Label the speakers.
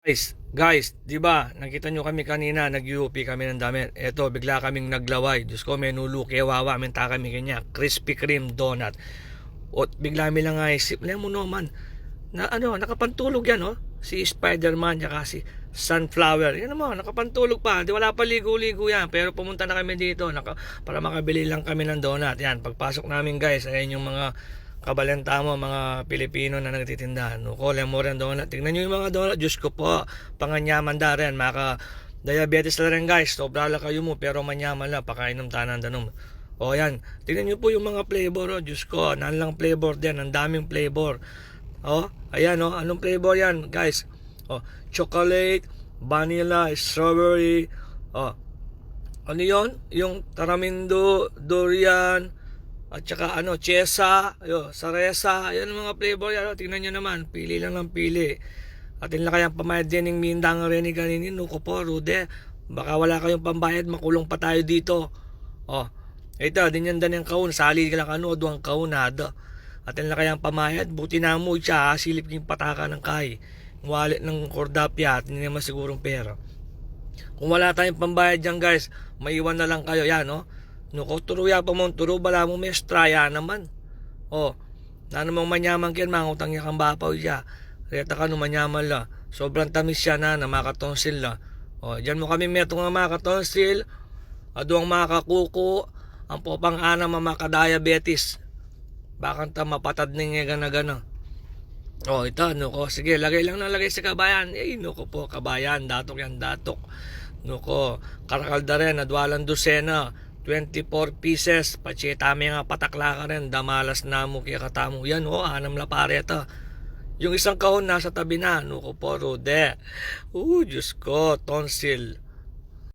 Speaker 1: Guys, 'di ba? Nakita nyo kami kanina, nag-UP kami ng damit. Eto, bigla kaming naglaway. Diyos ko, menulu kawawa, minta kami kanya, Krispy Kreme donut. O bigla mi lang isip, alam mo naman, na ano, nakapantulog yan, oh. Si Spider-Man, tsaka si Sunflower. Yan naman, nakapantulog pa. Di wala pa ligo-ligo yan. Pero pumunta na kami dito para makabili lang kami ng donut. Yan, pagpasok namin guys, ayan yung mga kabalenta mo, mga Pilipino na nagtitinda. Nuko, mo rin donut. Tingnan nyo yung mga donut. Diyos ko po, panganyaman da rin. Maka diabetes na rin guys. Sobra lang kayo mo, pero manyaman lang. Pakainom tanan danom. O yan, tingnan nyo po yung mga flavor. Oh. Diyos ko, nalang flavor din. Ang daming flavor. Oh, ayan oh, anong flavor yan, guys? Oh, chocolate, vanilla, strawberry. Oh, ano 'yon? Yung taramindo, durian, at saka ano, chesa, saresa. Ayan ang mga flavor yan. Oh, tingnan niyo naman, pili lang ng pili. Atin lang kayang pamayad din ng mindang rin ni kaninin. Nuko po, Rude. Baka wala kayong pambayad, makulong pa tayo dito. Oh, ito, din yan yung kaun. Sali ka lang ano, duwang kaunado. At na kayang pamayad, buti na mo siya, silip yung pataka ng kay. Wallet ng kordapya at hindi naman sigurong pera. Kung wala tayong pambayad dyan guys, maiwan na lang kayo. Yan, no? Nuko, turuya pa mo, turo, bala mo mestra, yan naman. Oh, na namang manyaman kiyan, mangutang niya kang bapaw siya. Reta ka no manyaman la. Sobrang tamis siya na makatonsil la. Oh, dyan mo kami meto nga makatonsil, aduang makakuko, ang popang ana makadiabetes. Bakang ta mapatad ning gana-gana. Oh, ito, nuko. Sige, lagay lang lagay sa kabayan. Eh, nuko po, kabayan. Datok yan, datok. Nuko, karakalda rin, adwalang dosena. 24 pieces. Pachitami nga patakla ka rin. Damalas na mo, kaya katamo. Yan, oh, anam la pareta. Yung isang kahon nasa tabi na. Nuko po, Rode. Diyos ko, tonsil.